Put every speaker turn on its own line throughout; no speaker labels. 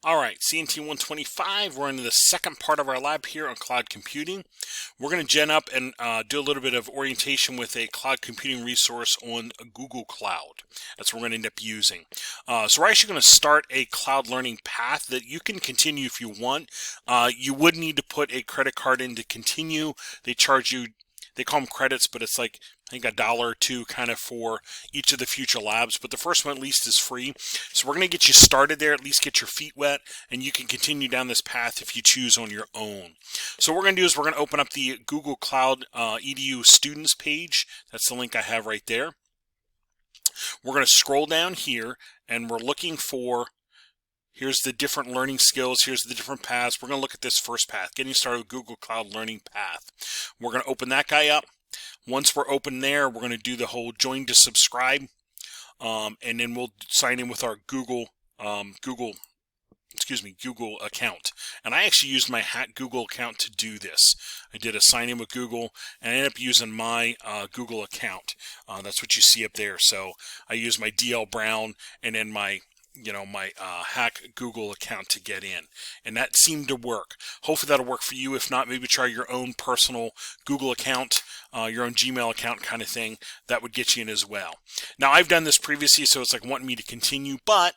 All right, CNT125, we're into the second part of our lab here on cloud computing. We're going to gen up and do a little bit of orientation with a cloud computing resource on Google Cloud. That's what we're going to end up using. So we're actually going to start a cloud learning path that you can continue if you want. You would need to put a credit card in to continue. They charge you, they call them credits, but it's like I think $1 or $2 kind of for each of the future labs, but the first one at least is free. So we're going to get you started there, at least get your feet wet, and you can continue down this path if you choose on your own. So what we're going to do is we're going to open up the Google Cloud EDU students page. That's the link I have right there. We're going to scroll down here, and we're looking for, here's the different learning skills, here's the different paths. We're going to look at this first path, getting started with Google Cloud Learning Path. We're going to open that guy up. Once we're open there, we're going to do the whole join to subscribe, and then we'll sign in with our Google account. And I actually used my Google account to do this. I did a sign in with Google, and I ended up using my Google account. That's what you see up there. So I used my DL Brown and then my hack Google account to get in, and that seemed to work. Hopefully that'll work for you. If not, maybe try your own personal Google account, your own Gmail account kind of thing. That would get you in as well. Now I've done this previously, so it's like wanting me to continue, but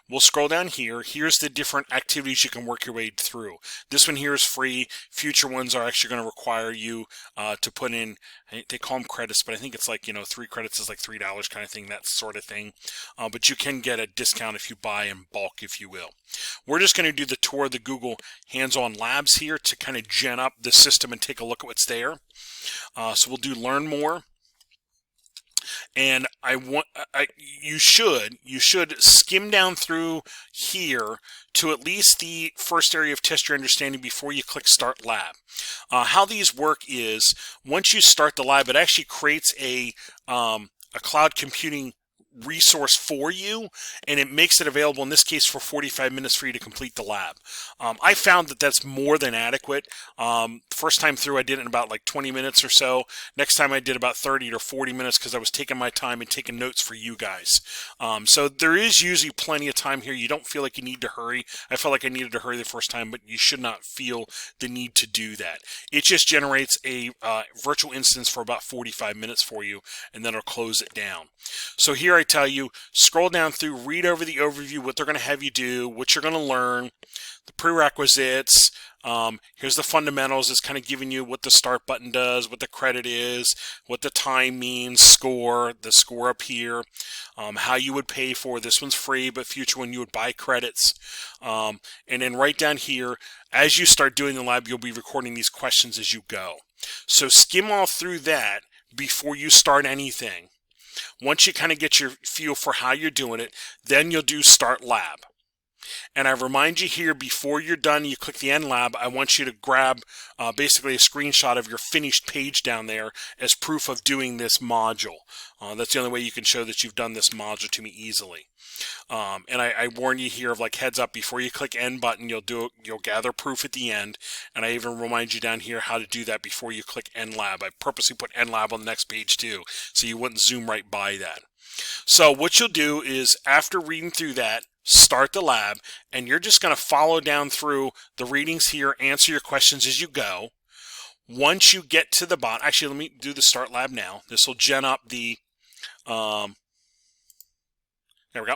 we'll scroll down here. Here's the different activities you can work your way through. This one here is free. Future ones are actually going to require you to put in, they call them credits, but I think it's like, 3 credits is like $3 kind of thing, that sort of thing. But you can get a discount if you buy in bulk, if you will. We're just going to do the tour of the Google hands-on labs here to kind of gen up the system and take a look at what's there. So we'll do learn more. And you should skim down through here to at least the first area of test your understanding before you click start lab. How these work is once you start the lab, it actually creates a cloud computing resource for you, and it makes it available in this case for 45 minutes for you to complete the lab. I found that that's more than adequate. First time through I did it in about like 20 minutes or so. Next time I did about 30 to 40 minutes because I was taking my time and taking notes for you guys. So there is usually plenty of time here. You don't feel like you need to hurry. I felt like I needed to hurry the first time, but you should not feel the need to do that. It just generates a virtual instance for about 45 minutes for you, and then it'll close it down. So here I tell you, scroll down through, read over the overview, what they're going to have you do, what you're going to learn, the prerequisites. Here's the fundamentals. It's kind of giving you what the start button does, what the credit is, what the time means, score, the score up here, how you would pay for. This one's free, but future one you would buy credits. And then right down here, as you start doing the lab, you'll be recording these questions as you go. So skim all through that before you start anything. Once you kind of get your feel for how you're doing it, then you'll do start lab. And I remind you here, before you're done, you click the end lab, I want you to grab basically a screenshot of your finished page down there as proof of doing this module. That's the only way you can show that you've done this module to me easily. And I warn you here of like heads up, before you click end button, you'll gather proof at the end. And I even remind you down here how to do that before you click end lab. I purposely put end lab on the next page too, so you wouldn't zoom right by that. So what you'll do is, after reading through that, start the lab, and you're just going to follow down through the readings here, answer your questions as you go. Once you get to the bottom, actually let me do the start lab now. This will gen up the, there we go.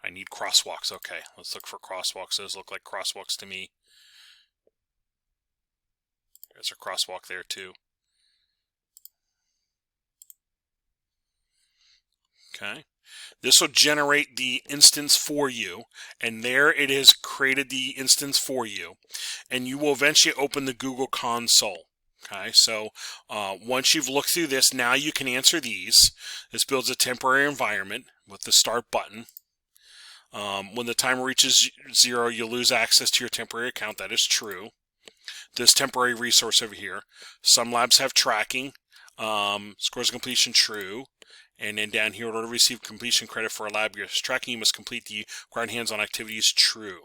I need crosswalks. Okay, let's look for crosswalks. Those look like crosswalks to me. There's a crosswalk there too. Okay. This will generate the instance for you, and there it has created the instance for you, and you will eventually open the Google console. Okay, so once you've looked through this, now you can answer these. This builds a temporary environment with the start button. When the timer reaches 0, you'll lose access to your temporary account. That is true. This temporary resource over here. Some labs have tracking. Scores of completion, true. And then down here, in order to receive completion credit for a lab you're tracking, you must complete the required hands-on activities, true.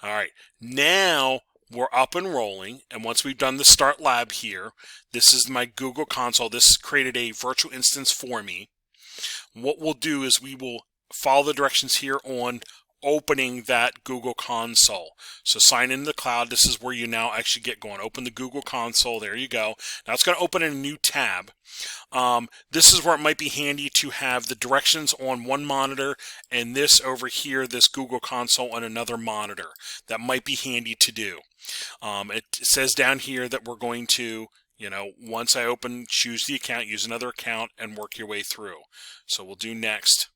All right, now we're up and rolling, and once we've done the start lab here, this is my Google console. This created a virtual instance for me. What we'll do is we will follow the directions here on opening that Google console. So sign into the cloud. This is where you now actually get going. Open the Google console. There you go. Now it's going to open in a new tab. This is where it might be handy to have the directions on one monitor and this over here, this Google console, on another monitor. That might be handy to do. It says down here that we're going to, once I open, choose the account, use another account, and work your way through. So we'll do next.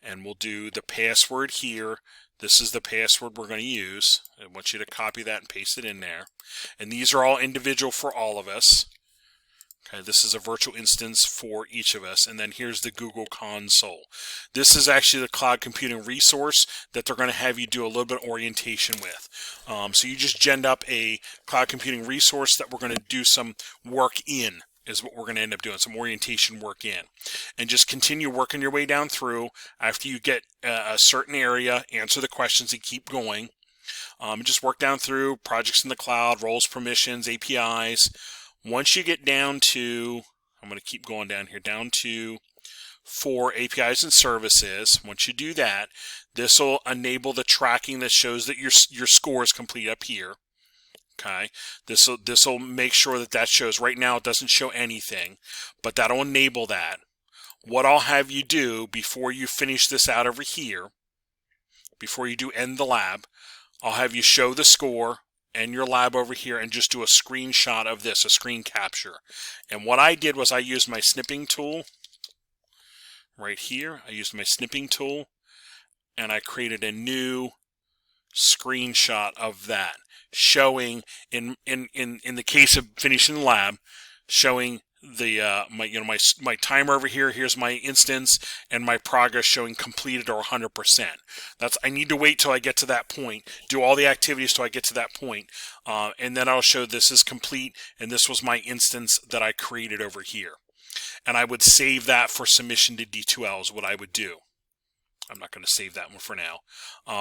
And we'll do the password here. This is the password we're going to use. I want you to copy that and paste it in there. And these are all individual for all of us. Okay, this is a virtual instance for each of us. And then here's the Google console. This is actually the cloud computing resource that they're going to have you do a little bit of orientation with. So you just gen up a cloud computing resource that we're going to do some work in, is what we're going to end up doing, some orientation work in. And just continue working your way down through. After you get a certain area, answer the questions and keep going. Just work down through projects in the cloud, roles, permissions, APIs. Once you get down to, I'm going to keep going down here, down to for APIs and services. Once you do that, this will enable the tracking that shows that your score is complete up here. Okay, this will make sure that shows. Right now it doesn't show anything, but that'll enable that. What I'll have you do before you finish this out over here, before you do end the lab, I'll have you show the score and your lab over here and just do a screenshot of this, a screen capture. And what I did was I used my snipping tool right here. I used my snipping tool and I created a new screenshot of that, showing in the case of finishing the lab, showing the my timer over here. Here's my instance and my progress showing completed or 100%. I need to wait till I get to that point, do all the activities till I get to that point, and then I'll show this is complete and this was my instance that I created over here. And I would save that for submission to D2L is what I would do. I'm not going to save that one for now,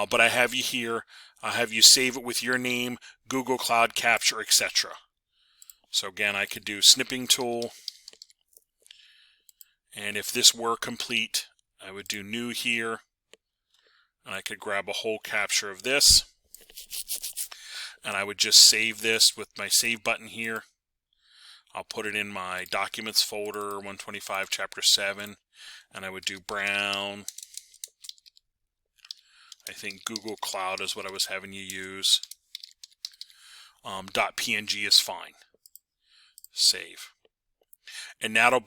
but I have you here. I have you save it with your name, Google Cloud Capture, etc. So again, I could do snipping tool, and if this were complete, I would do new here, and I could grab a whole capture of this, and I would just save this with my save button here. I'll put it in my documents folder, 125 chapter 7, and I would do brown. I think Google Cloud is what I was having you use. .png is fine. Save. And that'll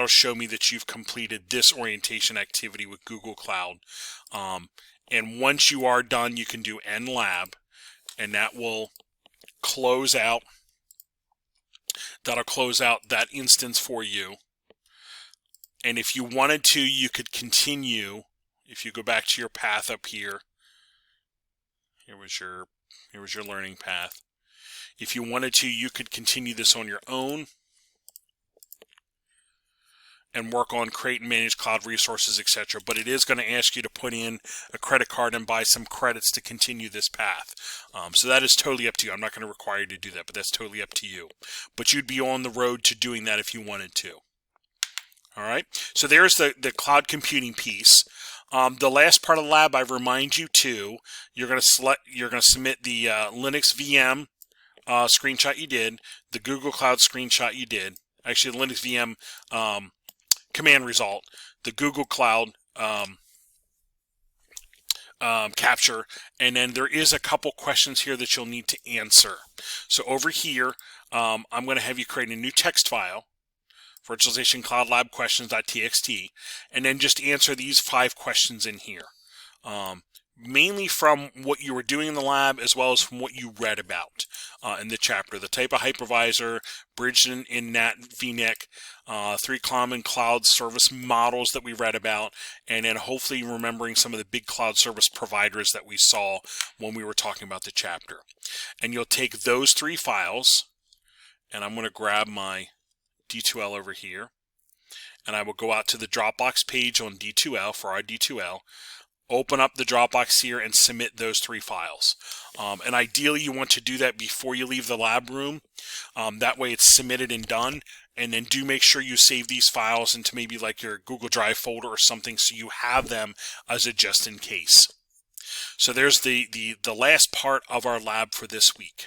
show me that you've completed this orientation activity with Google Cloud. And once you are done, you can do end lab, and that will close out. That'll close out that instance for you. And if you wanted to, you could continue. If you go back to your path up here, here was your learning path. If you wanted to, you could continue this on your own and work on create and manage cloud resources, etc. But it is going to ask you to put in a credit card and buy some credits to continue this path. So that is totally up to you. I'm not going to require you to do that, but that's totally up to you. But you'd be on the road to doing that if you wanted to. All right. So there's the cloud computing piece. The last part of the lab, I remind you to, you're going to submit the Linux VM screenshot you did, the Google Cloud screenshot you did, actually the Linux VM command result, the Google Cloud capture, and then there is a couple questions here that you'll need to answer. So over here, I'm going to have you create a new text file, virtualization cloud lab questions.txt, and then just answer these 5 questions in here. Mainly from what you were doing in the lab as well as from what you read about in the chapter. The type of hypervisor, bridged in NAT VNIC, 3 common cloud service models that we read about, and then hopefully remembering some of the big cloud service providers that we saw when we were talking about the chapter. And you'll take those 3 files, and I'm going to grab my D2L over here, and I will go out to the Dropbox page on D2L for our D2L. Open up the Dropbox here and submit those 3 files. And ideally you want to do that before you leave the lab room. That way it's submitted and done, And then do make sure you save these files into maybe like your Google Drive folder or something so you have them as a just in case. So there's the last part of our lab for this week.